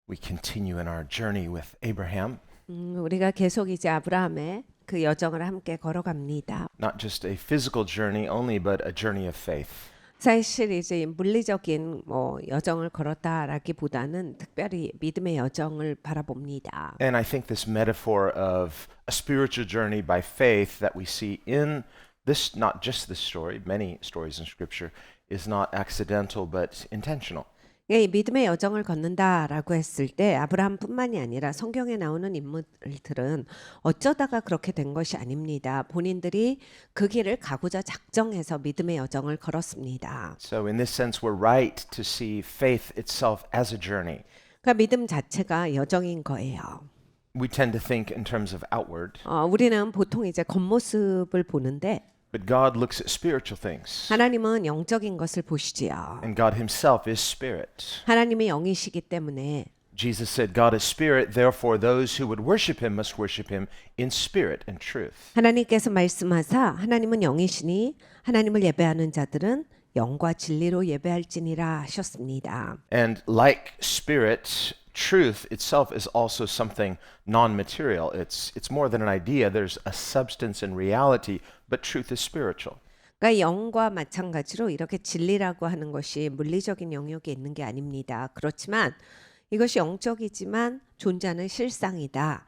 We continue in our journey with Abraham, 우리가 계속 이제 아브라함의 그 여정을 함께 걸어갑니다. not just a physical journey only, but a journey of faith. 사실 이제 물리적인 여정을 걸었다라기보다는 특별히 믿음의 여정을 바라봅니다. And I think this metaphor of a spiritual journey by faith that we see in this, not just this story, many stories in Scripture, is not accidental but intentional. 이 믿음의 여정을 걷는다라고 했을 때 아브라함뿐만이 아니라 성경에 나오는 인물들은 어쩌다가 그렇게 된 것이 아닙니다. 본인들이 그 길을 가고자 작정해서 믿음의 여정을 걸었습니다. So, in this sense, we're right to see faith itself as a journey. 그러니까 믿음 자체가 여정인 거예요. We tend to think in terms of outward, 우리는 보통 이제 겉모습을 보는데 but God looks at spiritual things. 하나님은 영적인 것을 보시지요. And God Himself is spirit. 하나님이 영이시기 때문에 Jesus said, God is spirit, therefore those who would worship Him must worship Him in spirit and truth. 하나님께서 말씀하사 하나님은 영이시니 하나님을 예배하는 자들은 영과 진리로 예배할지니라 하셨습니다. And like spirit, truth itself is also something non-material. It's more than an idea. There's a substance and reality, but truth is spiritual. 그러니까 영과 마찬가지로 이렇게 진리라고 하는 것이 물리적인 영역에 있는 게 아닙니다. 그렇지만 이것이 영적이지만 존재하는 실상이다.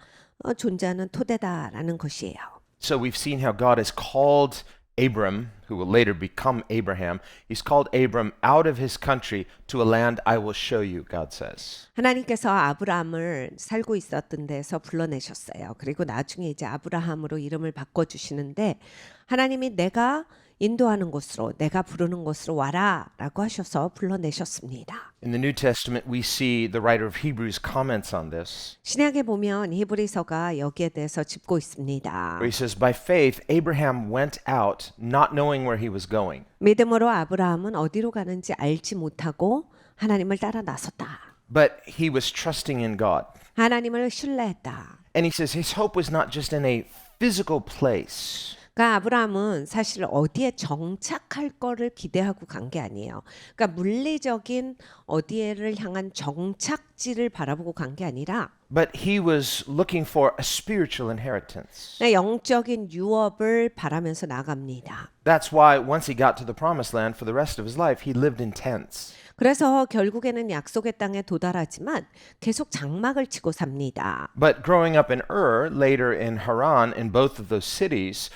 존재하는 토대다라는 것이에요. So we've seen how God has called Abram, who will later become Abraham, He's called Abram out of his country to a land I will show you, God says. 하나님께서 아브라함을 살고 있었던 데서 불러내셨어요. 그리고 나중에 이제 아브라함으로 이름을 바꿔주시는데 하나님이 내가 인도하는 곳으로 내가 부르는 곳으로 와라 라고 하셔서 불러내셨습니다. In the New Testament, we see the writer of Hebrews comments on this, 신약에 보면 히브리서가 여기에 대해서 짚고 있습니다. where he says, By faith, Abraham went out, not knowing where he was going. 믿음으로 아브라함은 어디로 가는지 알지 못하고 하나님을 따라 나섰다. But he was trusting in God. 하나님을 신뢰했다. And he says his hope was not just in a physical place, 그러니까 아브라함은 사실 어디에 정착할 거를 기대하고 간 게 아니에요. 그러니까 물리적인 어디에를 향한 정착지를 바라보고 간 게 아니라 but he was looking for a spiritual inheritance. 영적인 유업을 바라면서 나갑니다. That's why once he got to the promised land for the rest of his life, he lived in tents. 그래서 결국에는 약속의 땅에 도달하지만 계속 장막을 치고 삽니다. But growing up in Ur, later in Haran, in both of those cities,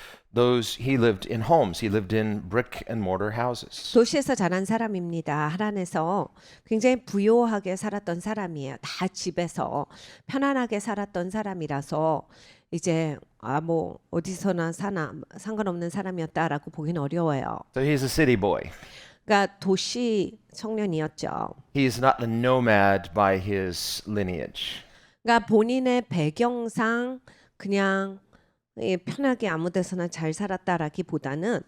he lived in homes. He lived in brick and mortar houses. 도시에서 자란 사람입니다. 하란에서 굉장히 부요하게 살았던 사람이에요. 다 집에서 편안하게 살았던 사람이라서 이제 뭐 어디서나 사나 상관없는 사람이었다라고 보기는 어려워요. So he's a city boy. 그러니까 도시 청년이었죠. He is not a nomad by his lineage. 그러니까 본인의 배경상 그냥 편하게 아무 데서나 잘 살았다라기보다는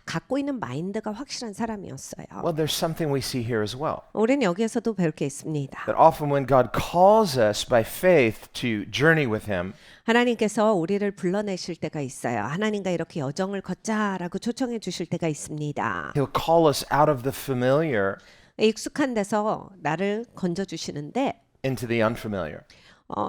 갖고 있는 마인드가 확실한 사람이었어요. Well, there's something we see here as well. 우리는 여기에서도 배울 게 있습니다. That often when God calls us by faith to journey with Him, 하나님께서 우리를 불러내실 때가 있어요. 하나님과 이렇게 여정을 걷자라고 초청해 주실 때가 있습니다. He'll call us out of the familiar 익숙한 데서 나를 건져 주시는데 into the unfamiliar.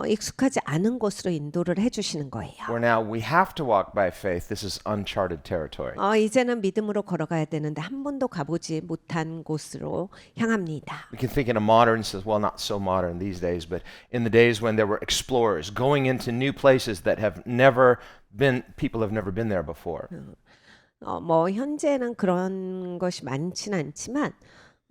익숙하지 않은 곳으로 인도를 해 주시는 거예요. Where now we have to walk by faith. This is uncharted territory. 이제는 믿음으로 걸어가야 되는데 한 번도 가보지 못한 곳으로 향합니다. We can think in a modern sense, well, not so modern these days, but in the days when there were explorers going into new places that people have never been there before. 뭐 현재는 그런 것이 많지는 않지만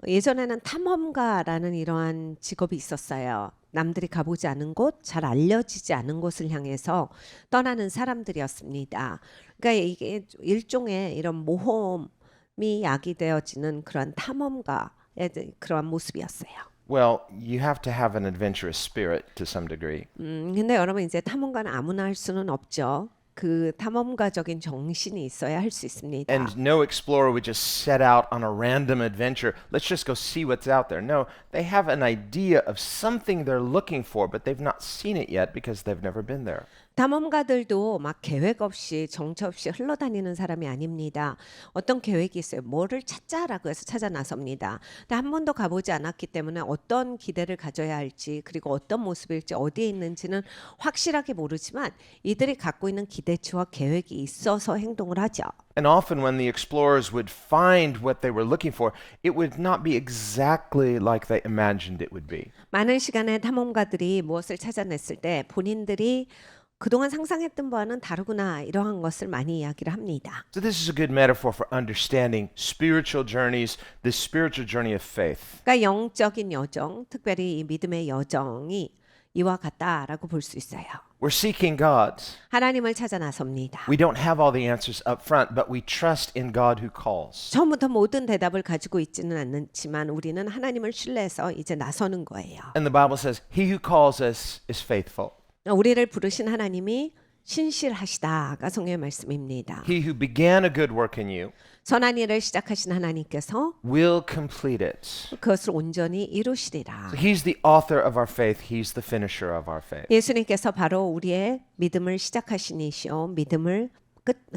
예전에는 탐험가라는 이러한 직업이 있었어요. 남들이 가보지 않은 곳, 잘 알려지지 않은 곳을 향해서 떠나는 사람들이었습니다. 그러니까 이게 일종의 이런 모험이 야기되어지는 그런 탐험가의 그런 모습이었어요. Well, you have to have an adventurous spirit to some degree. 근데 여러분 이제 탐험가는 아무나 할 수는 없죠. 그 탐험가적인 정신이 있어야 할 수 있습니다. And no explorer would just set out on a random adventure. Let's just go see what's out there. No, they have an idea of something they're looking for, but they've not seen it yet because they've never been there. 탐험가들도 막 계획 없이 정처 없이 흘러다니는 사람이 아닙니다. 어떤 계획이 있어요. 뭐를 찾자라고 해서 찾아 나섭니다. 근데 한 번도 가보지 않았기 때문에 어떤 기대를 가져야 할지 그리고 어떤 모습일지 어디에 있는지는 확실하게 모르지만 이들이 갖고 있는 기대치와 계획이 있어서 행동을 하죠. And often when the explorers would find what they were looking for, it would not be exactly like they imagined it would be. 많은 시간에 탐험가들이 무엇을 찾아냈을 때 본인들이 그동안 상상했던 바와는 다르구나 이러한 것을 많이 이야기를 합니다. So this is a good metaphor for understanding spiritual journeys, this spiritual journey of faith. 그러니까 영적인 여정, 특별히 이 믿음의 여정이 이와 같다라고 볼 수 있어요. We're seeking God. 하나님을 찾아 나섭니다. We don't have all the answers up front, but we trust in God who calls. 처음부터 모든 대답을 가지고 있지는 않지만 우리는 하나님을 신뢰해서 이제 나서는 거예요. And the Bible says, He who calls us is faithful. 우리를 부르신 하나님이 신실하시다가 성경의 말씀입니다. He who began a good work in you 선한 일을 시작하신 하나님께서 will complete it. 그것을 온전히 이루시리라. So He's the author of our faith. He's the finisher of our faith. 예수님께서 바로 우리의 믿음을 시작하신 이시오 믿음을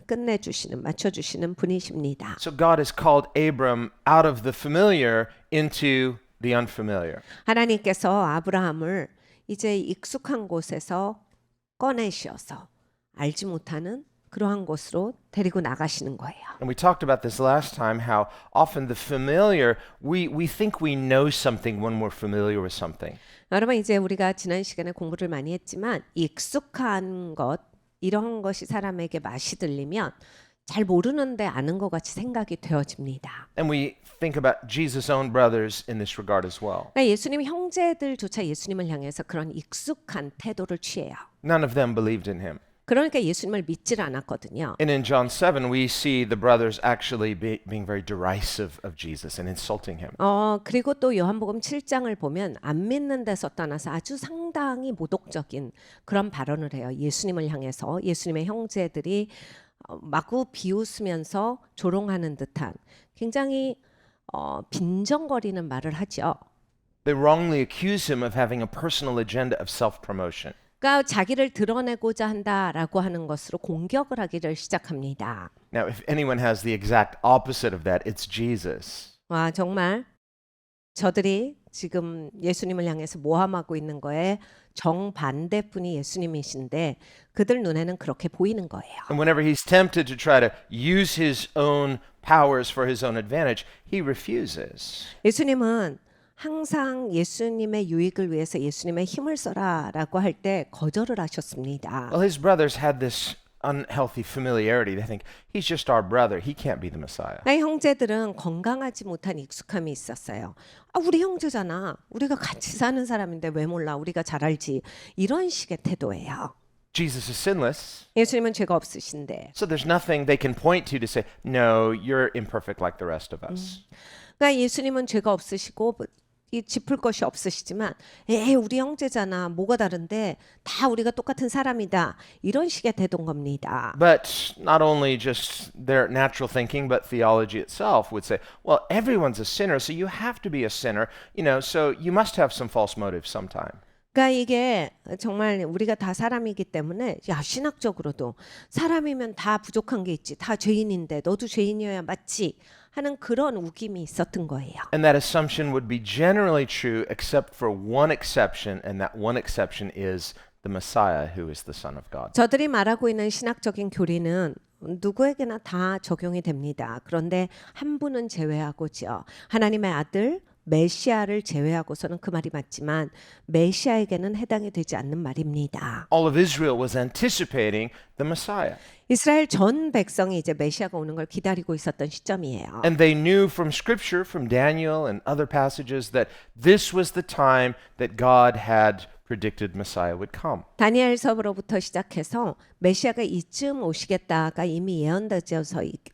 끝내주시는 맞춰주시는 분이십니다. So God has called Abram out of the familiar into the unfamiliar. 하나님께서 아브라함을 이제 익숙한 곳에서 꺼내셔서 알지 못하는 그러한 곳으로 데리고 나가시는 거예요. And we talked about this last time, how often the familiar, we think we know something when we're familiar with something. 여러분 이제 우리가 지난 시간에 공부를 많이 했지만 익숙한 것 이런 것이 사람에게 맛이 들리면 잘 모르는데 아는 것 같이 생각이 되어집니다. And we think about Jesus' own brothers in this regard as well. 그러니까 예수님 형제들조차 예수님을 향해서 그런 익숙한 태도를 취해요. None of them believed in him. 그러니까 예수님을 믿질 않았거든요. And in John 7, we see the brothers actually being very derisive of Jesus and insulting him. 그리고 또 요한복음 7장을 보면 안 믿는 데서 떠나서 아주 상당히 모독적인 그런 발언을 해요. 예수님을 향해서 예수님의 형제들이 마구 비웃으면서 조롱하는 듯한 굉장히 빈정거리는 말을 하죠. They wrongly accuse him of having a personal agenda of self-promotion. 그러니까 자기를 드러내고자 한다라고 하는 것으로 공격을 하기를 시작합니다. Now, if anyone has the exact opposite of that, it's Jesus. 와 정말 저들이 지금 예수님을 향해서 모함하고 있는 거에 정반대분이 예수님이신데 그들 눈에는 그렇게 보이는 거예요. And whenever he's tempted to try to use his own powers for his own advantage, he refuses. 예수님은 항상 예수님의 유익을 위해서 예수님의 힘을 써라라고 할 때 거절을 하셨습니다. Well, his brothers had this unhealthy familiarity. They think, he's just our brother. He can't be the Messiah. 나의 형제들은 건강하지 못한 익숙함이 있었어요. 우리 형제잖아. 우리가 같이 사는 사람인데 왜 몰라? 우리가 잘 알지. 이런 식의 태도예요. Jesus is sinless, 예수님은 죄가 없으신데. so there's nothing they can point to say, no, you're imperfect like the rest of us. 그러니까 예수님은 죄가 없으시고 이 짚을 것이 없으시지만 우리 형제잖아. 뭐가 다른데 다 우리가 똑같은 사람이다. 이런 식의 태도인 겁니다. But not only just their natural thinking, but theology itself would say, well, everyone's a sinner, so you have to be a sinner, so you must have some false motive sometime. 그러니까 이게 정말 우리가 다 사람이기 때문에 신학적으로도 사람이면 다 부족한 게 있지. 다 죄인인데 너도 죄인이어야 맞지. 하는 그런 우김이 있었던 거예요. And that assumption would be generally true except for one exception, and that one exception is the Messiah, who is the Son of God. 저들이 말하고 있는 신학적인 교리는 누구에게나 다 적용이 됩니다. 그런데 한 분은 제외하고죠. 하나님의 아들 메시아를 제외하고서는 그 말이 맞지만 메시아에게는 해당이 되지 않는 말입니다. All of Israel was anticipating the Messiah. 이스라엘 전 백성이 이제 메시아가 오는 걸 기다리고 있었던 시점이에요. And they knew from Scripture, from Daniel and other passages, that this was the time that God had predicted Messiah would come. 다니엘서부로부터 시작해서 메시아가 이쯤 오시겠다가 이미 예언되어져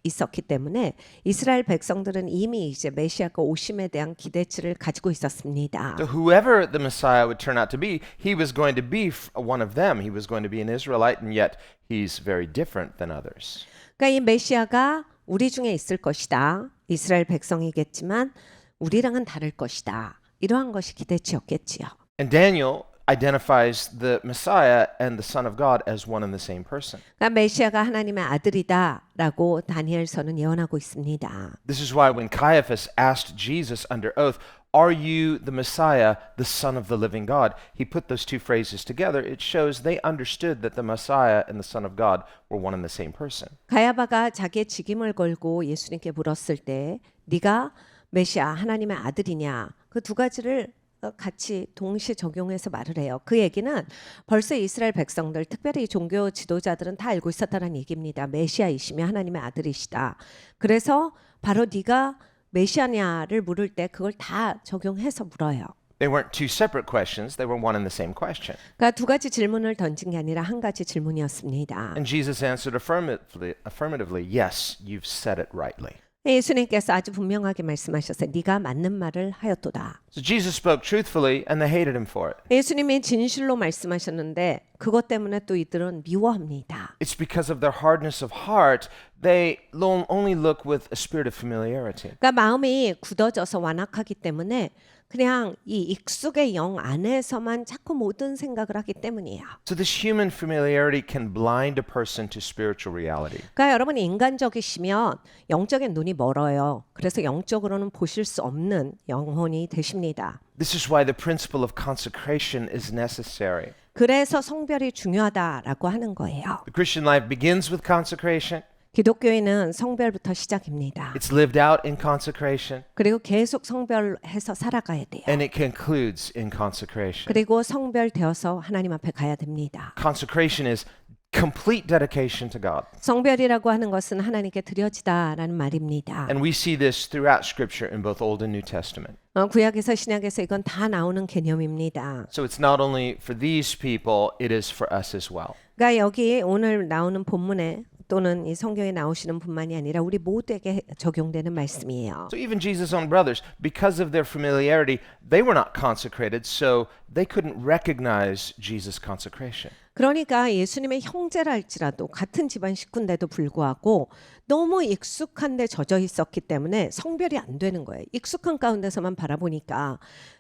있었기 때문에 이스라엘 백성들은 이미 이제 메시아가 오심에 대한 기대치를 가지고 있었습니다. So whoever the Messiah would turn out to be, he was going to be one of them. He was going to be an Israelite, and yet he's very different than others. 그러니까 이 메시아가 우리 중에 있을 것이다. 이스라엘 백성이겠지만 우리랑은 다를 것이다. 이러한 것이 기대치였겠지요. And Daniel identifies the Messiah and the Son of God as one and the same person. 그러니까 메시아가 하나님의 아들이다라고 다니엘서는 예언하고 있습니다. This is why when Caiaphas asked Jesus under oath, "Are you the Messiah, the Son of the living God?" He put those two phrases together. It shows they understood that the Messiah and the Son of God were one and the same person. 가야바가 자기의 직임을 걸고 예수님께 물었을 때 네가 메시아 하나님의 아들이냐 그 두 가지를 같이 동시에 적용해서 말을 해요. 그 얘기는 벌써 이스라엘 백성들 특별히 종교 지도자들은 다 알고 있었다는 얘기입니다. 메시아이시며 하나님의 아들이시다. 그래서 바로 네가 메시아냐를 물을 때 그걸 다 적용해서 물어요. They weren't two separate questions, they were one and the same question. 그러니까 두 가지 질문을 던진 게 아니라 한 가지 질문이었습니다. And Jesus answered affirmatively, "Yes, you've said it rightly." 예수님께서 아주 분명하게 말씀하셨어요. 네가 맞는 말을 하였도다. So Jesus spoke truthfully and they hated him for it. 예수님이 진실로 말씀하셨는데 그것 때문에 또 이들은 미워합니다. It's because of their hardness of heart, they only look with a spirit of familiarity. 그러니까 마음이 굳어져서 완악하기 때문에 그냥 이 익숙의 영 안에서만 자꾸 모든 생각을 하기 때문이에요. So this human familiarity can blind a person to spiritual reality. 그러니까 여러분이 인간적이시면 영적인 눈이 멀어요. 그래서 영적으로는 보실 수 없는 영혼이 되십니다. This is why the principle of consecration is necessary. 그래서 성별이 중요하다라고 하는 거예요. The Christian life begins with consecration. 기독교인은 성별부터 시작입니다. It's lived out in consecration. 그리고 계속 성별해서 살아가야 돼요. And it concludes in consecration. 그리고 성별되어서 하나님 앞에 가야 됩니다. Consecration is complete dedication to God. 성별이라고 하는 것은 하나님께 드려지다라는 말입니다. And we see this throughout Scripture in both Old and New Testament. 구약에서 신약에서 이건 다 나오는 개념입니다. So it's not only for these people, it is for us as well. 그러니까 여기 오늘 나오는 본문에 또는 이 성경에 나오시는 분만이 아니라 우리 모두에게 적용되는 말씀이에요. So even Jesus' own brothers, because of their familiarity, they were not consecrated, so they couldn't recognize Jesus' consecration. 그러니까 예수님의 형제라 할지라도 같은 집안 식구인데도 불구하고 너무 익숙한 데 젖어 있었기 때문에 성별이 안 되는 거예요. 익숙한 가운데서만 바라보니까.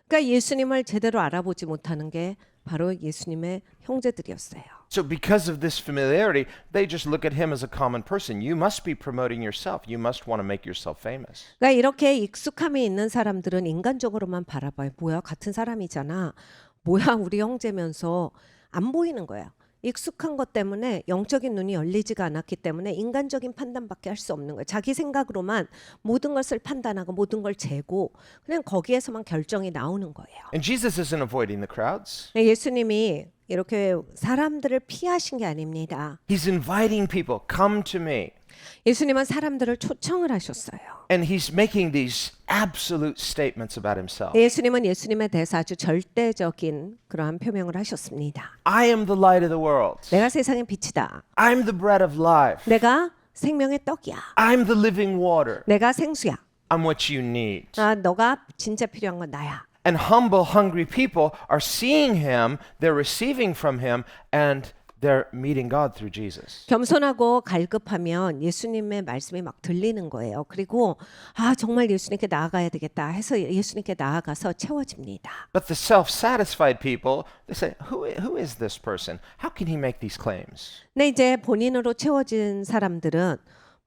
그러니까 예수님을 제대로 알아보지 못하는 게 바로 예수님의 형제들이었어요. So because of this familiarity, they just look at him as a common person. You must be promoting yourself. You must want to make yourself famous. 그러니까 이렇게 익숙함이 있는 사람들은 인간적으로만 바라봐요. 뭐야 같은 사람이잖아. 뭐야 우리 형제면서 안 보이는 거예요. 익숙한 것 때문에 영적인 눈이 열리지가 않았기 때문에 인간적인 판단밖에 할 수 없는 거예요. 자기 생각으로만 모든 것을 판단하고 모든 걸 재고 그냥 거기에서만 결정이 나오는 거예요. And Jesus isn't avoiding the crowds. 예수님이 이렇게 사람들을 피하신 게 아닙니다. He's inviting people, come to me. 예수님은 사람들을 초청을 하셨어요. And he's making these absolute statements about himself. 예수님은 예수님에 대해서 아주 절대적인 그러한 표명을 하셨습니다. I am the light of the world. 내가 세상의 빛이다. I'm the bread of life. 내가 생명의 떡이야. I'm the living water. 내가 생수야. I'm what you need. 너가 진짜 필요한 건 나야. And humble, hungry people are seeing him, they're receiving from him, and they're meeting God through Jesus. 겸손하고 갈급하면 예수님의 말씀이 막 들리는 거예요. 그리고 정말 예수님께 나아가야 되겠다 해서 예수님께 나아가서 채워집니다. But the self-satisfied people, they say, who is this person? How can he make these claims? 근데 이제 본인으로 채워진 사람들은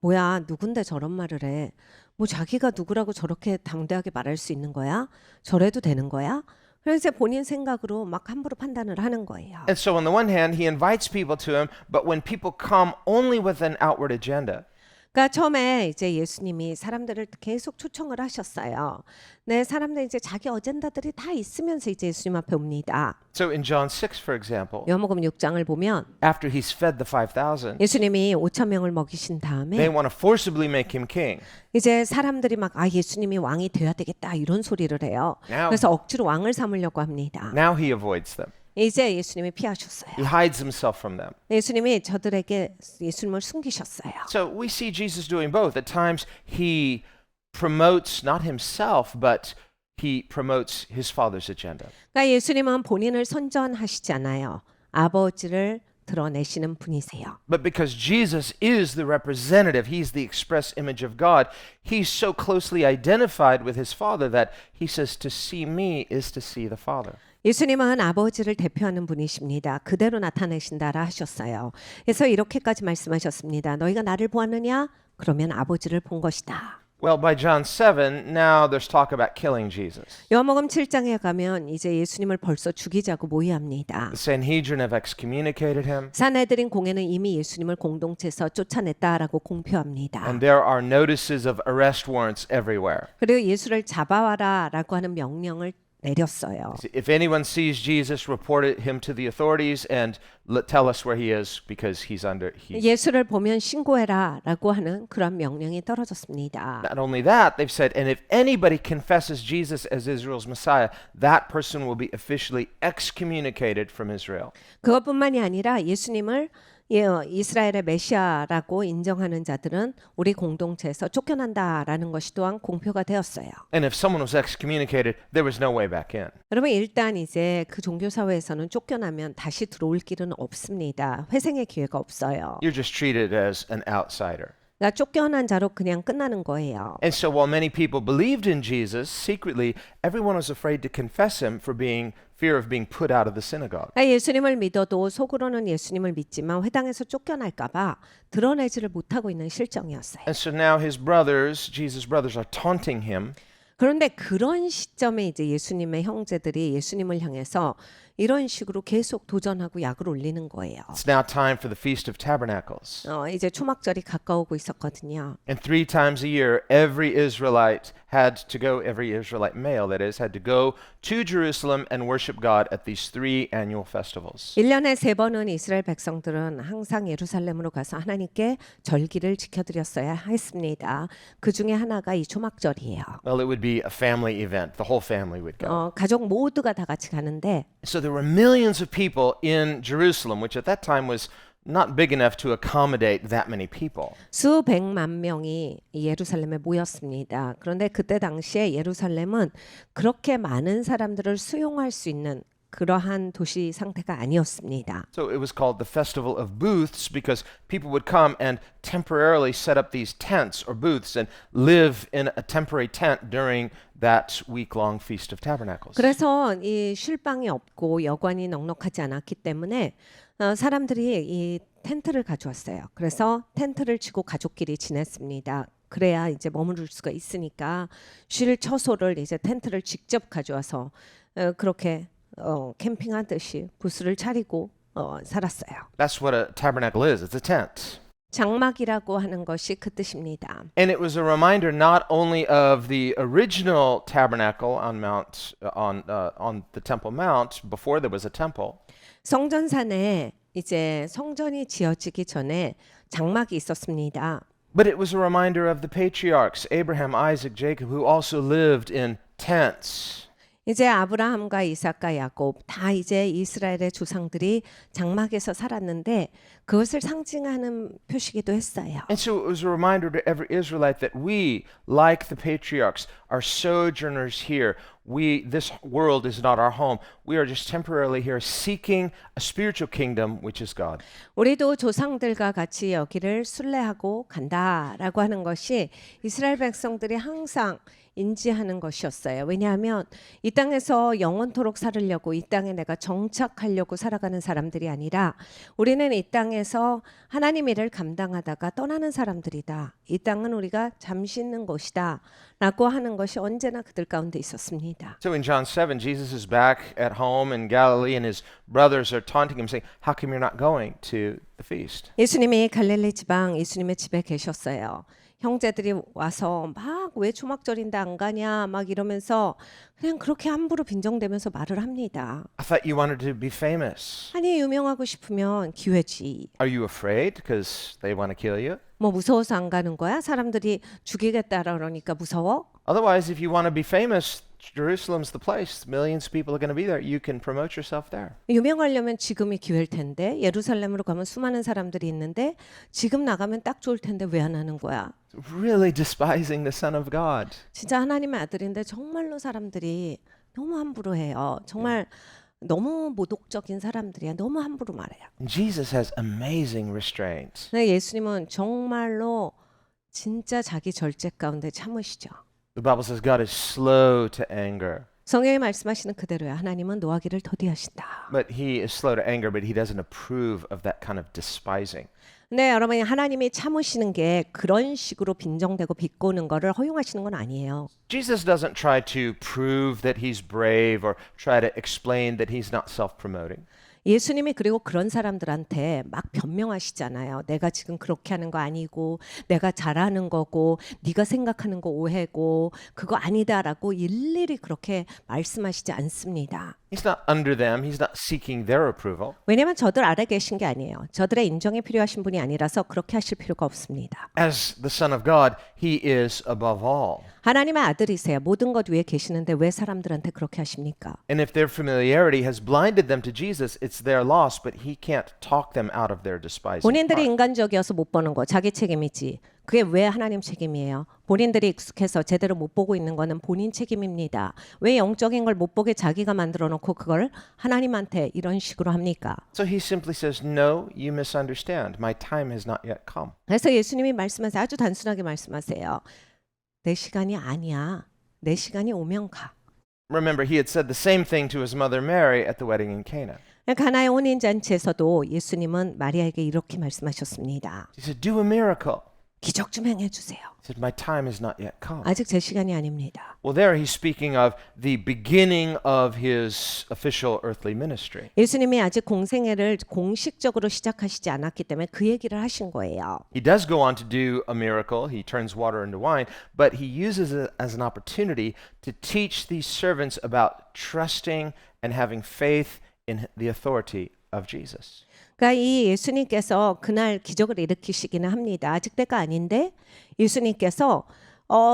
뭐야 누군데 저런 말을 해. 뭐 자기가 누구라고 저렇게 당대하게 말할 수 있는 거야? 저래도 되는 거야? 그래서 본인 생각으로 막 함부로 판단을 하는 거예요. And so on the one hand, he invites people to him, but when people come only with an outward agenda, 그러니까 처음에 이제 예수님이 사람들을 계속 초청을 하셨어요. 네, 사람들 이제 자기 어젠다들이 다 있으면서 이제 예수님 앞에 옵니다. so in John 6, for example, 요한복음 6장을 보면 after he's fed the 5,000, 예수님이 5천 명을 먹이신 they 다음에 want to forcibly make him king. 이제 사람들이 막 예수님이 왕이 돼야 되겠다 이런 소리를 해요. Now- 그래서 억지로 왕을 삼으려고 합니다. Now he avoids them. 이제 예수님이 피하셨어요. He hides himself from them. 예수님이 저들에게 예수님을 숨기셨어요. So we see Jesus doing both. At times he promotes not himself, but he promotes his Father's agenda. 그러니까 예수님은 본인을 선전하시지 않아요. 아버지를 드러내시는 분이세요. But because Jesus is the representative, he's the express image of God, he's so closely identified with his Father that he says, to see me is to see the Father. 예수님은 아버지를 대표하는 분이십니다. 그대로 나타내신다라 하셨어요. 그래서 이렇게까지 말씀하셨습니다. 너희가 나를 보았느냐? 그러면 아버지를 본 것이다. Well, by John 7, now there's talk about killing Jesus. 요한복음 7장에 가면 이제 예수님을 벌써 죽이자고 모의합니다. The Sanhedrin have excommunicated him, 사내들인 공회는 이미 예수님을 공동체에서 쫓아냈다라고 공표합니다. and there are notices of arrest warrants everywhere. 그리고 예수를 잡아와라라고 하는 명령을 내렸어요. If anyone sees Jesus, report him to the authorities and tell us where he is because he's under. 예수를 보면 신고해라라고 하는 그런 명령이 떨어졌습니다. Not only that, they've said, and if anybody confesses Jesus as Israel's Messiah, that person will be officially excommunicated from Israel. 그것뿐만이 아니라 예수님을 이스라엘의 메시아라고 인정하는 자들은 우리 공동체에서 쫓겨난다라는 것이 또한 공표가 되었어요. And if someone was excommunicated, there was no way back in. 여러분 일단 이제 그 종교 사회에서는 쫓겨나면 다시 들어올 길은 없습니다. 회생의 기회가 없어요. You're just treated as an outsider. 그러니까 쫓겨난 자로 그냥 끝나는 거예요. And so while many people believed in Jesus, secretly, everyone was afraid to confess him for fear of being put out of the synagogue. 그러니까 예수님을 믿어도 속으로는 예수님을 믿지만 회당에서 쫓겨날까 봐 드러내지를 못하고 있는 실정이었어요. And so now his brothers, Jesus' brothers, are taunting him. 그런데 그런 시점에 이제 예수님의 형제들이 예수님을 향해서 이런 식으로 계속 도전하고 약을 올리는 거예요. It's now time for the Feast of Tabernacles. 이제 초막절이 가까우고 있었거든요. And 3 times a year, every Israelite male that is, had to go to Jerusalem and worship God at these 3 annual festivals. 1년에 3번은 이스라엘 백성들은 항상 예루살렘으로 가서 하나님께 절기를 지켜드렸어야 했습니다. 그 중에 하나가 이 초막절이에요. Well, it would be a family event. The whole family would go. 가족 모두가 다 같이 가는데 So there were millions of people in Jerusalem, which at that time was not big enough to accommodate that many people. 수백만 명이 예루살렘에 모였습니다. 그런데 그때 당시에 예루살렘은 그렇게 많은 사람들을 수용할 수 있는 그러한 도시 상태가 아니었습니다. So it was called the Festival of Booths because people would come and temporarily set up these tents or booths and live in a temporary tent during that week-long Feast of Tabernacles. 그래서 이 쉴 방이 없고 여관이 넉넉하지 않았기 때문에 사람들이 이 텐트를 가져왔어요. 그래서 텐트를 치고 가족끼리 지냈습니다. 그래야 이제 머무를 수가 있으니까 쉴 처소를 이제 텐트를 직접 가져와서 그렇게 캠핑하듯이 부스를 차리고 살았어요. That's what a tabernacle is. It's a tent. 장막이라고 하는 것이 그 뜻입니다. And it was a reminder not only of the original tabernacle on the Temple Mount before there was a temple. 성전산에 이제 성전이 지어지기 전에 장막이 있었습니다. But it was a reminder of the patriarchs, Abraham, Isaac, Jacob, who also lived in tents. 이제 아브라함과 이삭과 야곱 다 이제 이스라엘의 조상들이 장막에서 살았는데 그것을 상징하는 표시기도 했어요. And so it was a reminder to every Israelite that we, like the patriarchs, are sojourners here. This world is not our home. We are just temporarily here seeking a spiritual kingdom, which is God. 우리도 조상들과 같이 여기를 순례하고 간다라고 하는 것이 이스라엘 백성들이 항상 인지하는 것이었어요. 왜냐하면 이 땅에서 영원토록 살으려고 이 땅에 내가 정착하려고 살아가는 사람들이 아니라 우리는 이 땅에서 하나님 일을 감당하다가 떠나는 사람들이다. 이 땅은 우리가 잠시 있는 곳이다. 라고 하는 것이 언제나 그들 가운데 있었습니다. So in John 7, Jesus is back at home in Galilee and his brothers are taunting him saying, how come you're not going to the feast? 예수님이 갈릴리 지방 예수님의 집에 계셨어요. 형제들이 와서 막 왜 초막절인데 안 가냐 막 이러면서 그냥 그렇게 함부로 빈정대면서 말을 합니다. I thought you wanted to be famous. 아니 유명하고 싶으면 기회지. Are you afraid because they want to kill you? 뭐 무서워서 안 가는 거야? 사람들이 죽이겠다 그러니까 무서워? Otherwise, if you want to be famous, Jerusalem's the place. Millions of people are going to be there. You can promote yourself there. 유명하려면 지금이 기회일 텐데 예루살렘으로 가면 수많은 사람들이 있는데 지금 나가면 딱 좋을 텐데 왜 안 하는 거야? Really despising the Son of God. 진짜 하나님의 아들인데 정말로 사람들이 너무 함부로 해요. 정말 너무 모독적인 사람들이야. 너무 함부로 말해요. And Jesus has amazing restraints. 근데 예수님은 정말로 진짜 자기 절제 가운데 참으시죠. The Bible says God is slow to anger, 성경이 말씀하시는 그대로야. 하나님은 노하기를 더디하신다. but he is slow to anger, but he doesn't approve of that kind of despising. 네, 여러분 하나님이 참으시는 게 그런 식으로 빈정대고 비꼬는 거를 허용하시는 건 아니에요. Jesus doesn't try to prove that he's brave or try to explain that he's not self-promoting. 예수님이 그리고 그런 사람들한테 막 변명하시잖아요. 내가 지금 그렇게 하는 거 아니고 내가 잘하는 거고 네가 생각하는 거 오해고 그거 아니다라고 일일이 그렇게 말씀하시지 않습니다. He's not under them. He's not seeking their approval. 왜냐하면 저들 아래 계신 게 아니에요. 저들의 인정이 필요하신 분이 아니라서 그렇게 하실 필요가 없습니다. As the Son of God, he is above all. 하나님의 아들이세요. 모든 것 위에 계시는데 왜 사람들한테 그렇게 하십니까? And if their familiarity has blinded them to Jesus, it's their loss, but he can't talk them out of their despising 본인들이 heart. 인간적이어서 못 보는 거 자기 책임이지. 그게 왜 하나님 책임이에요? 본인들이 익숙해서 제대로 못 보고 있는 거는 본인 책임입니다. 왜 영적인 걸 못 보게 자기가 만들어 놓고 그걸 하나님한테 이런 식으로 합니까? So he simply says, no, you misunderstand. My time has not yet come. 그래서 예수님이 말씀하세요. 아주 단순하게 말씀하세요. 내 시간이 아니야. 내 시간이 오면 가. Remember, he had said the same thing to his mother Mary at the wedding in Cana. 가나의 혼인잔치에서도 예수님은 마리아에게 이렇게 말씀하셨습니다. He said, do a miracle. 기적 좀 행해 주세요. He said, my time has not yet come. 아직 제 시간이 아닙니다. Well, there he's speaking of the beginning of his official earthly ministry. 예수님이 아직 공생애를 공식적으로 시작하시지 않았기 때문에 그 얘기를 하신 거예요. He does go on to do a miracle. He turns water into wine, but he uses it as an opportunity to teach these servants about trusting and having faith in the authority of Jesus. 그러니까 이 예수님께서 그날 기적을 일으키시기는 합니다. 아직 때가 아닌데 예수님께서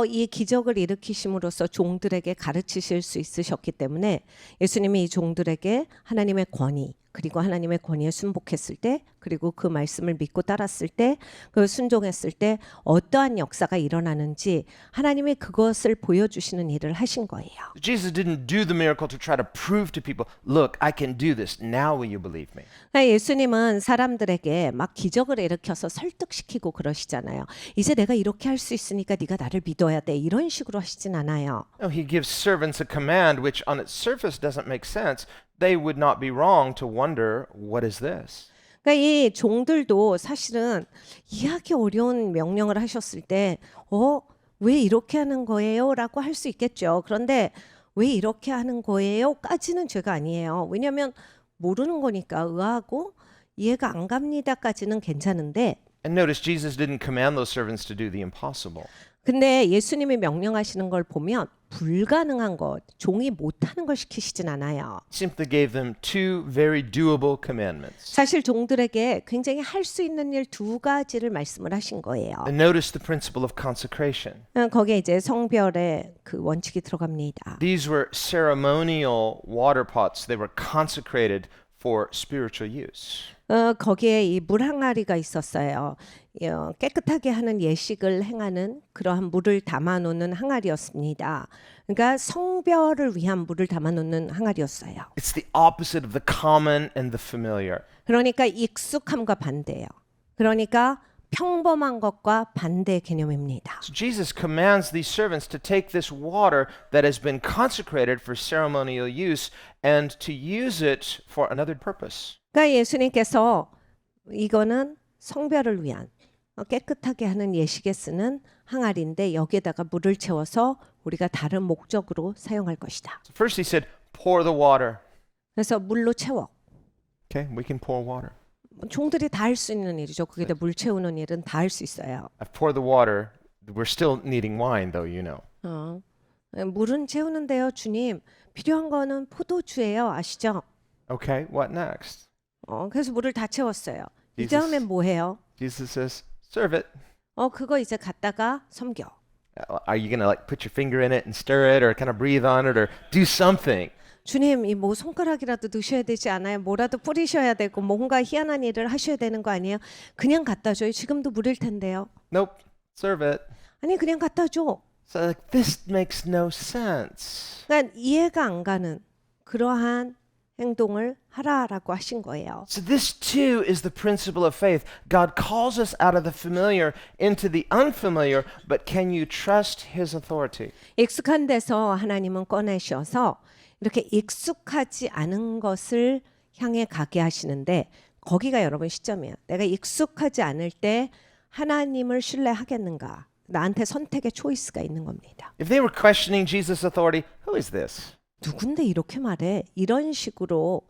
이 기적을 일으키심으로써 종들에게 가르치실 수 있으셨기 때문에 예수님이 이 종들에게 하나님의 권위 그리고 하나님의 권위에 순복했을 때 그리고 그 말씀을 믿고 따랐을 때 그 순종했을 때 어떠한 역사가 일어나는지 하나님이 그것을 보여주시는 일을 하신 거예요. Jesus didn't do the miracle to try to prove to people, look, I can do this. Now will you believe me? 그러니까 예수님은 사람들에게 막 기적을 일으켜서 설득시키고 그러시잖아요. 이제 내가 이렇게 할 수 있으니까 네가 나를 믿어야 돼. 이런 식으로 하시진 않아요. No, he gives servants a command which on its surface doesn't make sense. They would not be wrong to wonder, what is this? 그러니까 이 종들도 사실은 이해하기 어려운 명령을 하셨을 때, 왜 이렇게 하는 거예요? 라고 할 수 있겠죠. 그런데 왜 이렇게 하는 거예요? 까지는 죄가 아니에요. 왜냐하면 모르는 거니까 의아하고 이해가 안 갑니다까지는 괜찮은데, And notice Jesus didn't command those servants to do the impossible. 근데 예수님이 명령하시는 걸 보면 불가능한 것, 종이 못하는 걸 시키시진 않아요. He simply gave them two very doable commandments. 사실 종들에게 굉장히 할 수 있는 일 두 가지를 말씀을 하신 거예요. And notice the principle of consecration. 거기에 이제 성별의 그 원칙이 들어갑니다. These were ceremonial water pots. They were consecrated for spiritual use. 거기에 이 물 항아리가 있었어요. 깨끗하게 하는 예식을 행하는 그러한 물을 담아놓는 항아리였습니다. 그러니까 성별을 위한 물을 담아놓는 항아리였어요. It's the opposite of the common and the familiar. 그러니까 익숙함과 반대예요. 그러니까 평범한 것과 반대 개념입니다. So Jesus commands these servants to take this water that has been consecrated for ceremonial use and to use it for another purpose. 그러니까 예수님께서 이거는 성별을 위한 깨끗하게 하는 예식에 쓰는 항아리인데 여기에다가 물을 채워서 우리가 다른 목적으로 사용할 것이다. So first he said, pour the water. 그래서 물로 채워. Okay, we can pour water. 종들이 다 할 수 있는 일이죠. 거기다 물 채우는 일은 다 할 수 있어요. I've poured the water. We're still needing wine, though, you know. 물은 채우는데요, 주님. 필요한 거는 포도주예요, 아시죠? Okay, what next? 그래서 물을 다 채웠어요. 이 Jesus. 다음엔 뭐 해요? Jesus says, serve it. 그거 이제 갖다가 섬겨. Are you going to like put your finger in it and stir it or kind of breathe on it or do something? 주님, 이 뭐 손가락이라도 넣으셔야 되지 않아요? 뭐라도 뿌리셔야 되고 뭔가 희한한 일을 하셔야 되는 거 아니에요? 그냥 갖다 줘요. 지금도 물일 텐데요. Nope, serve it. 아니 그냥 갖다 줘. So like, this makes no sense. 그러니까 이해가 안 가는 그러한 행동을 하라라고 하신 거예요. So this too is the principle of faith. God calls us out of the familiar into the unfamiliar, but can you trust his authority? 익숙한 데서 하나님은 꺼내셔서 이렇게 익숙하지 않은 것을 향해 가게 하시는데 거기가 여러분 시점이에요. 내가 익숙하지 않을 때 하나님을 신뢰하겠는가? 나한테 선택의 초이스가 있는 겁니다. If they were questioning Jesus' authority, who is this? 누군데 이렇게 말해? 이런 식으로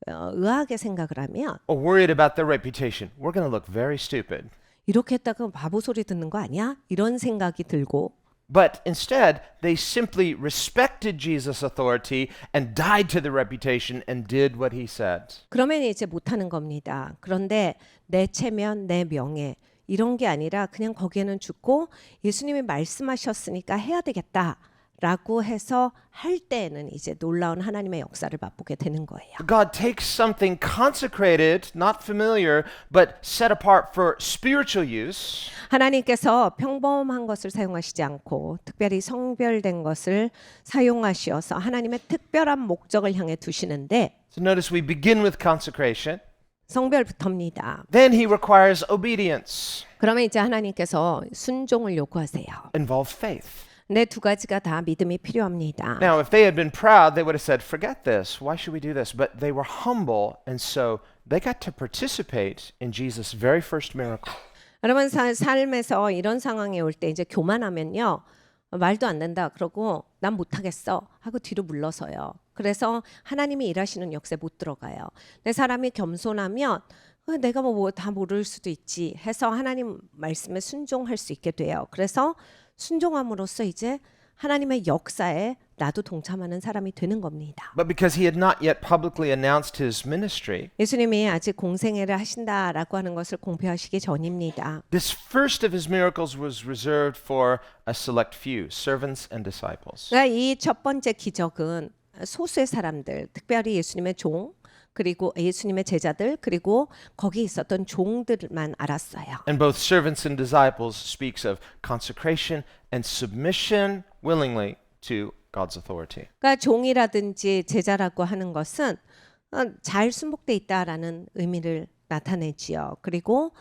의아하게 생각을 하면 Or worried about their reputation. We're going to look very stupid. 이렇게 했다가 바보 소리 듣는 거 아니야? 이런 생각이 들고 But instead, they simply respected Jesus' authority and died to the reputation and did what he said. 그러면 이제 못하는 겁니다. 그런데 내 체면, 내 명예 이런 게 아니라 그냥 거기에는 죽고 예수님이 말씀하셨으니까 해야 되겠다라고 해서 할 때에는 이제 놀라운 하나님의 역사를 맛보게 되는 거예요. God takes something consecrated, not familiar, but set apart for spiritual use. 하나님께서 평범한 것을 사용하시지 않고 특별히 성별된 것을 사용하시어서 하나님의 특별한 목적을 향해 두시는데 So notice we begin with consecration. 성별부터입니다. Then he requires obedience. 그러면 이제 하나님께서 순종을 요구하세요. Involves faith. 네, 두 가지가 다 믿음이 필요합니다. Now, if they had been proud, they would have said, forget this. Why should we do this? But they were humble, and so they got to participate in Jesus' very first miracle. 여러분 삶에서 이런 상황에 올 때 이제 교만하면요. 말도 안 된다. 그러고 난 못하겠어 하고 뒤로 물러서요. 그래서 하나님이 일하시는 역사에 못 들어가요. 내 사람이 겸손하면 내가 뭐 다 모를 수도 있지 해서 하나님 말씀에 순종할 수 있게 돼요. 그래서 순종함으로써 이제 하나님의 역사에 나도 동참하는 사람이 되는 겁니다. But because he had not yet publicly announced his ministry, 예수님이 아직 공생애를 하신다라고 하는 것을 공표하시기 전입니다. this first of his miracles was reserved for a select few, servants and disciples. 그러니까 이 첫 번째 기적은 소수의 사람들, 특별히 예수님의 종, 그리고 예수님의 제자들, 그리고 거기 있었던 종들만 알았어요. And both servants and disciples speaks of consecration and submission willingly to God's authority. 그러니까 종이라든지 제자라고 하는 것은 잘 순복돼 있다라는 의미를 나타내지요. 그리고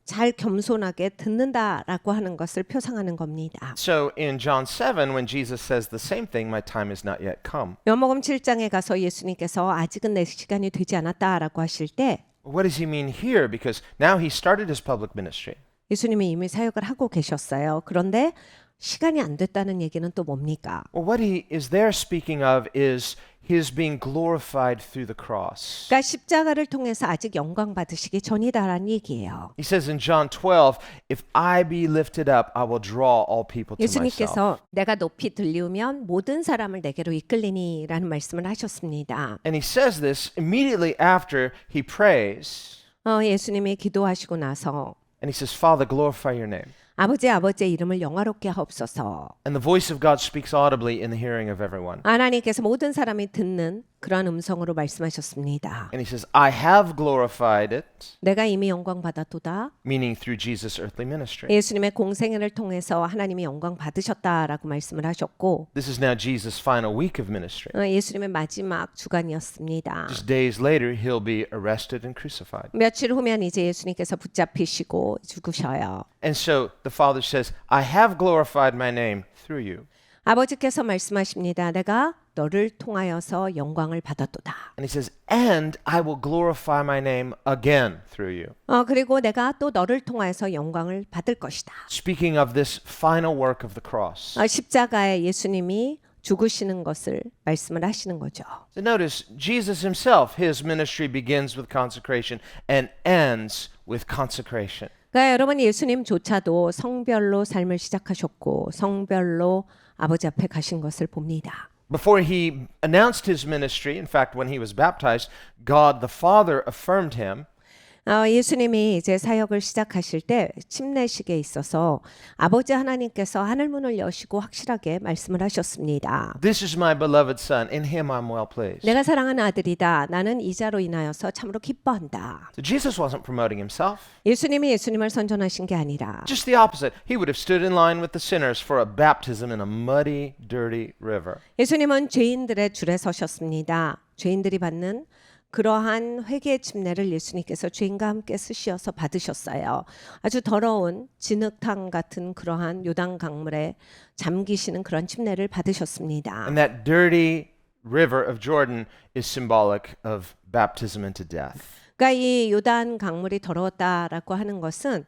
잘 겸손하게 듣는다라고 하는 것을 표상하는 겁니다. So in John 7, when Jesus says the same thing, my time is not yet come. 요한복음 7장에 가서 예수님께서 아직은 내 시간이 되지 않았다라고 하실 때 What does he mean here? Because now he started his public ministry. 예수님이 이미 사역을 하고 계셨어요. 그런데 시간이 안 됐다는 얘기는 또 뭡니까? Well, what he is there speaking of is his being glorified through the cross. 그러니까 십자가를 통해서 아직 영광 받으시기 전이다라는 얘기예요. He says in John 12, if I be lifted up, I will draw all people to myself. 예수님께서 내가 높이 들리우면 모든 사람을 내게로 이끌리니라는 말씀을 하셨습니다. And he says this immediately after he prays. 예수님이 기도하시고 나서 And he says, Father, glorify your name. 아버지의 이름을 영화롭게 하옵소서. And the voice of God speaks audibly in the hearing of everyone. 하나님께서 모든 사람이 듣는 그런 음성으로 말씀하셨습니다. And he says, I have glorified it, 내가 이미 영광 받았도다. meaning through Jesus' earthly ministry. 예수님의 공생애를 통해서 하나님이 영광 받으셨다라고 말씀을 하셨고 This is now Jesus' final week of ministry. 예수님의 마지막 주간이었습니다. Just days later, he'll be arrested and crucified. 며칠 후면 이제 예수님께서 붙잡히시고 죽으셔요. And so the Father says, I have glorified my name through you. 아버지께서 말씀하십니다. 내가 너를 통하여서 영광을 받았도다. And he says, and I will glorify my name again through you. 그리고 내가 또 너를 통하여서 영광을 받을 것이다. Speaking of this final work of the cross. 십자가에 예수님이 죽으시는 것을 말씀을 하시는 거죠. So notice, Jesus himself, his ministry begins with consecration and ends with consecration. 그러니까 여러분 예수님조차도 성별로 삶을 시작하셨고 성별로 아버지 앞에 가신 것을 봅니다. Before he announced his ministry, in fact, when he was baptized, God the Father affirmed him. 예수님이 이제 사역을 시작하실 때 침례식에 있어서 아버지 하나님께서 하늘 문을 여시고 확실하게 말씀을 하셨습니다. This is my beloved son. In him I'm well pleased. 내가 사랑하는 아들이다. 나는 이자로 인하여서 참으로 기뻐한다. So Jesus wasn't promoting himself. 예수님이 예수님을 선전하신 게 아니라 Just the opposite. He would have stood in line with the sinners for a baptism in a muddy, dirty river. 예수님은 죄인들의 줄에 서셨습니다. 죄인들이 받는 그러한 회개의 침례를 예수님께서 죄인과 함께 쓰시어서 받으셨어요. 아주 더러운 진흙탕 같은 그러한 요단 강물에 잠기시는 그런 침례를 받으셨습니다. And that dirty river of Jordan is symbolic of baptism into death. 그러니까 이 요단 강물이 더러웠다라고 하는 것은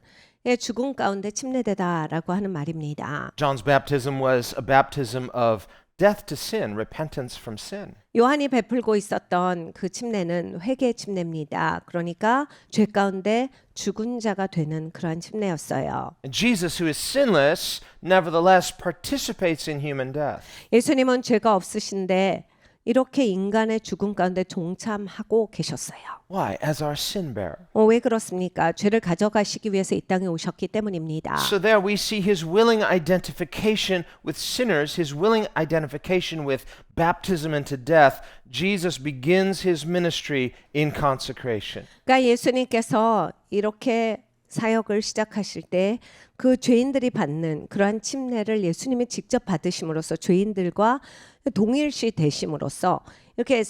죽음 가운데 침례되다라고 하는 말입니다. John's baptism was a baptism of death to sin, repentance from sin. 요한이 베풀고 있었던 그 침례는 회개의 침례입니다. 그러니까 죄 가운데 죽은 자가 되는 그러한 침례였어요. And Jesus, who is sinless, nevertheless participates in human death. 예수님은 죄가 없으신데 이렇게 인간의 죽음 가운데 동참하고 계셨어요. Why? As our sin bearer. 왜 그렇습니까? 죄를 가져가시기 위해서 이 땅에 오셨기 때문입니다. So there we see his willing identification with sinners, his willing identification with baptism into death. Jesus begins his ministry in consecration. 그러니까 예수님께서 이렇게 사역을 시작하실 때 그 죄인들이 받는 그러한 침례를 예수님이 직접 받으심으로써 죄인들과 동일시 되심으로써 이렇게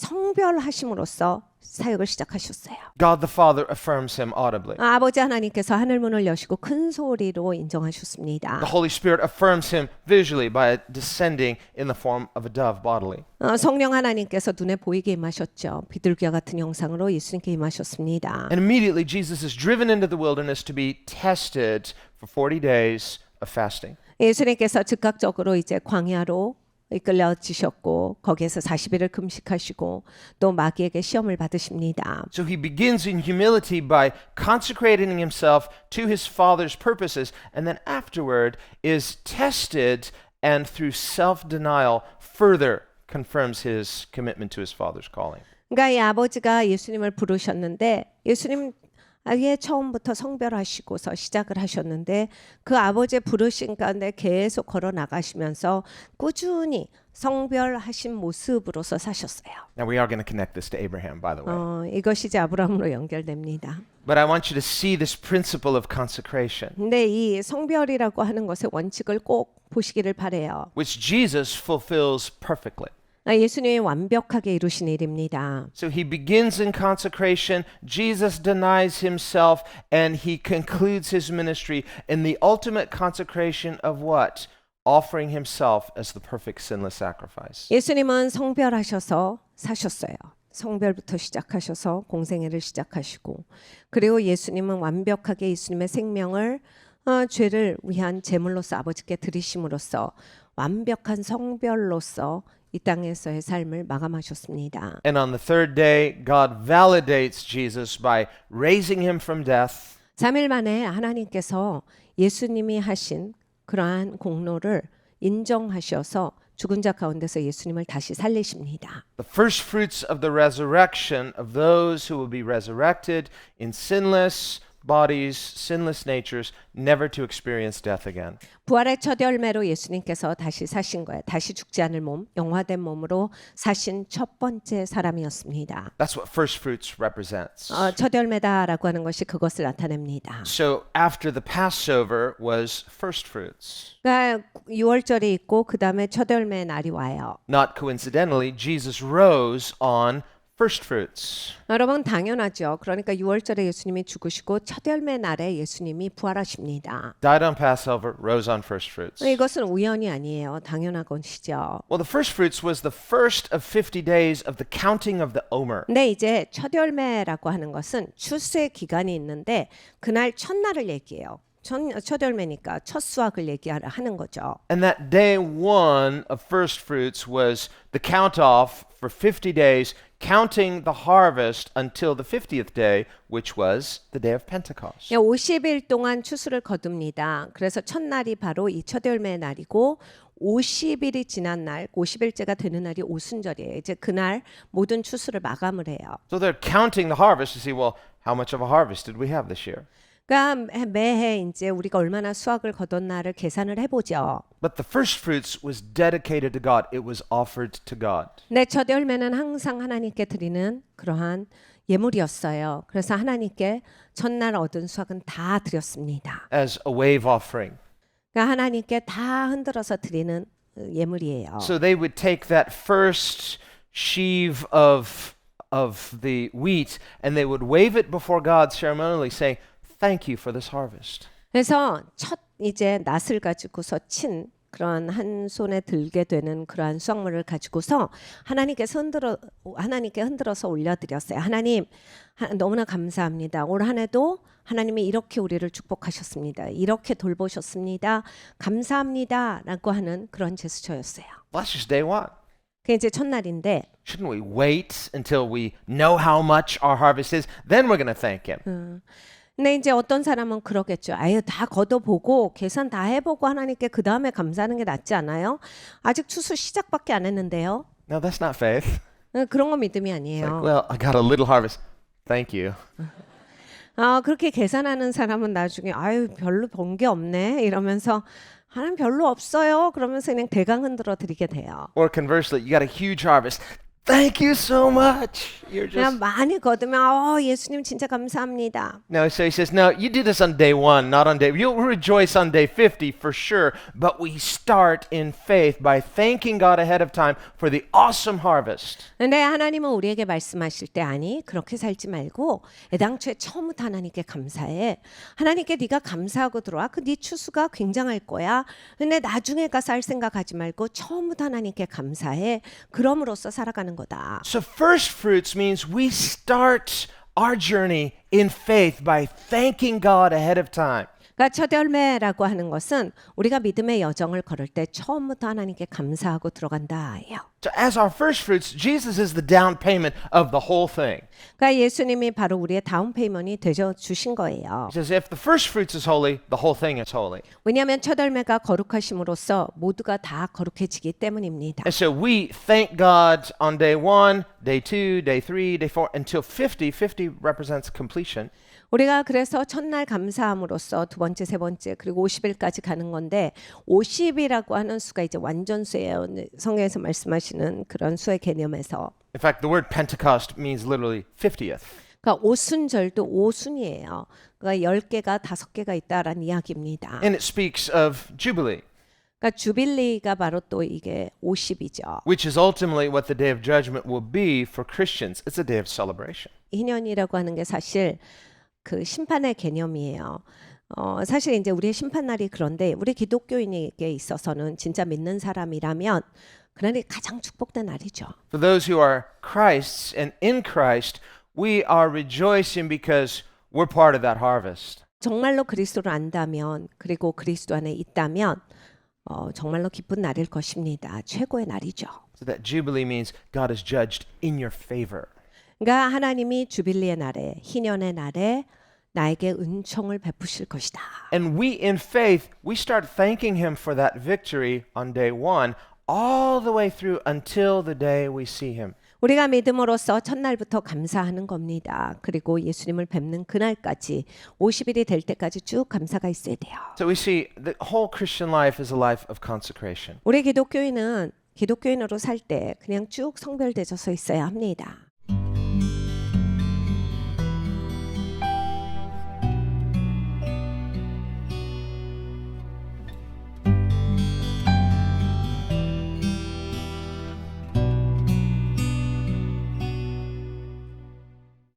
성별하심으로써 사역을 시작하셨어요. God the Father affirms him audibly. 아버지 하나님께서 하늘 문을 여시고 큰 소리로 인정하셨습니다. The Holy Spirit affirms him visually by descending in the form of a dove bodily. 성령 하나님께서 눈에 보이게 임하셨죠. 비둘기와 같은 형상으로 예수님께 임하셨습니다. And immediately Jesus is driven into the wilderness to be tested for 40 days of fasting. 예수님께서 즉각적으로 이제 광야로 이끌려지셨고 거기에서 40일을 금식하시고 또 마귀에게 시험을 받으십니다. So he begins in humility by consecrating himself to his Father's purposes, and then afterward is tested and through self-denial further confirms his commitment to his Father's calling. 그러니까 이 아버지가 예수님을 부르셨는데 예수님 아예 처음부터 성별하시고서 시작을 하셨는데 그 아버지의 부르신 가운데 계속 걸어 나가시면서 꾸준히 성별하신 모습으로서 사셨어요. Now we are going to connect this to Abraham, by the way. 이것이 이제 아브라함으로 연결됩니다. But I want you to see this principle of consecration, 근데 이 성별이라고 하는 것의 원칙을 꼭 보시기를 바래요. which Jesus fulfills perfectly. 예수님이 완벽하게 이루신 일입니다. So he begins in consecration, Jesus denies himself, and he concludes his ministry in the ultimate consecration of what? Offering himself as the perfect sinless sacrifice. 예수님은 성별하셔서 사셨어요. 성별부터 시작하셔서 공생애를 시작하시고 그리고 예수님은 완벽하게 예수님의 생명을 죄를 위한 제물로서 아버지께 드리심으로써 완벽한 성별로서 이 땅에서의 삶을 마감하셨습니다. And on the third day, God validates Jesus by raising him from death. 3일 만에 하나님께서 예수님이 하신 그러한 공로를 인정하셔서 죽은 자 가운데서 예수님을 다시 살리십니다. The first fruits of the resurrection of those who will be resurrected in sinless bodies, sinless natures, never to experience death again. 부활의 첫 열매로 예수님께서 다시 사신 거예요. 다시 죽지 않을 몸, 영화된 몸으로 사신 첫 번째 사람이었습니다. That's what first fruits represents. 첫 열매다라고 하는 것이 그것을 나타냅니다. So after the Passover was first fruits. 그러니까 6월절이 있고 그 다음에 첫 열매의 날이 와요. Not coincidentally, Jesus rose on first fruits. 여러분 당연하죠. 그러니까 6월절에 예수님이 죽으시고 첫 열매 날에 예수님이 부활하십니다. Died on Passover, rose on first fruits. 이것은 우연이 아니에요. 당연한 것이죠. Well, the first fruits was the first of 50 days of the counting of the Omer. 근데 이제 첫 열매라고 하는 것은 추수의 기간이 있는데 그날 첫날을 얘기해요. 첫 열매니까 첫 수확을 얘기하는 거죠. And that day one of first fruits was the count off for 50 days, counting the harvest until the 50th day, which was the day of Pentecost. 50일 동안 추수를 거둡니다. 그래서 첫날이 바로 이 첫 열매의 날이고 50일이 지난 날, 50일째가 되는 날이 오순절이에요. 이제 그날 모든 추수를 마감을 해요. So they're counting the harvest to see, well, how much of a harvest did we have this year? 그러니까 매해 이제 우리가 얼마나 수확을 거뒀나를 계산을 해보죠. But the first fruits was dedicated to God. It was offered to God. 내 첫 열매는 항상 하나님께 드리는 그러한 예물이었어요. 그래서 하나님께 첫날 얻은 수확은 다 드렸습니다. As a wave offering. 그러니까 하나님께 다 흔들어서 드리는 예물이에요. So they would take that first sheaf of the wheat and they would wave it before God ceremonially saying, "Thank you for this harvest." 그래서 첫 이제 낫을 가지고서 친 그런 한 손에 들게 되는 그러한 수확물을 가지고서 하나님께 흔들어서 올려드렸어요. 하나님 너무나 감사합니다. 올 한 해도 하나님이 이렇게 우리를 축복하셨습니다. 이렇게 돌보셨습니다. 감사합니다라고 하는 그런 제스처였어요. That's just day one. 그게 이제 첫날인데 Shouldn't we wait until we know how much our harvest is? Then we're going to thank Him. 근데 이제 어떤 사람은 그러겠죠. 아유 다 걷어보고 계산 다 해보고 하나님께 그 다음에 감사하는 게 낫지 않아요? 아직 추수 시작밖에 안 했는데요. No, that's not faith. 그런 거 믿음이 Like, 아니에요. well, I got a little harvest. Thank you. 그렇게 계산하는 사람은 나중에 아유 별로 번 게 없네 이러면서 하나님 별로 없어요. 그러면서 그냥 대강 흔들어 드리게 돼요. Or conversely, you got a huge harvest. Thank you so much. You're 그냥 just 많이 거두면 예수님 진짜 감사합니다. No, so he says, no, you did this on day one, not on day. You'll rejoice on day 50 for sure, but we start in faith by thanking God ahead of time for the awesome harvest. 근데 하나님은 우리에게 말씀하실 때 아니 그렇게 살지 말고 애당초에 처음부터 하나님께 감사해. 하나님께 네가 감사하고 들어와. 그 네 추수가 굉장할 거야. 근데 나중에 가서 할 생각하지 말고 처음부터 하나님께 감사해. 그럼으로써 살아가는 거다. So first fruits means we start our journey in faith by thanking God ahead of time. 그러니까 첫 열매라고 하는 것은 우리가 믿음의 여정을 걸을 때 처음부터 하나님께 감사하고 들어간다예요. So as our first fruits, Jesus is the down payment of the whole thing. 그러니까 예수님이 바로 우리의 다운 페이먼이 되어 주신 거예요. He says, if the first fruits is holy, the whole thing is holy. 왜냐하면 첫 열매가 거룩하심으로써 모두가 다 거룩해지기 때문입니다. And so we thank God on day 1, day 2, day 3, day 4, until 50. 50 represents completion. 우리가 그래서 첫날 감사함으로써 두 번째, 세 번째 그리고 50일까지 가는 건데 50이라고 하는 수가 이제 완전수예요. 성경에서 말씀하시는 그런 수의 개념에서. In fact, the word Pentecost means literally 50th. 그러니까 오순절도 오순이에요. 그러니까 10개가 5개가 있다라는 이야기입니다. And it speaks of Jubilee, 그러니까 주빌리가 바로 또 이게 50이죠. which is ultimately what the day of judgment will be for Christians. It's a day of celebration. 희년이라고 하는 게 사실 그 심판의 개념이에요. 사실 이제 우리의 심판날이 그런데 우리 기독교인에게 있어서는 진짜 믿는 사람이라면 그날이 가장 축복된 날이죠. For those who are Christ's and in Christ, we are rejoicing because we're part of that harvest. 정말로 그리스도를 안다면 그리고 그리스도 안에 있다면 정말로 기쁜 날일 것입니다. 최고의 날이죠. So that Jubilee means God is judged in your favor. 그러니까 하나님이 주빌리의 날에 희년의 날에 나에게 은총을 베푸실 것이다. And we in faith, we start thanking him for that victory on day 1 all the way through until the day we see him. 우리가 믿음으로써 첫날부터 감사하는 겁니다. 그리고 예수님을 뵙는 그날까지 50일이 될 때까지 쭉 감사가 있어야 돼요. So we see the whole Christian life is a life of consecration. 우리 기독교인은 기독교인으로 살 때 그냥 쭉 성별되어서 있어야 합니다.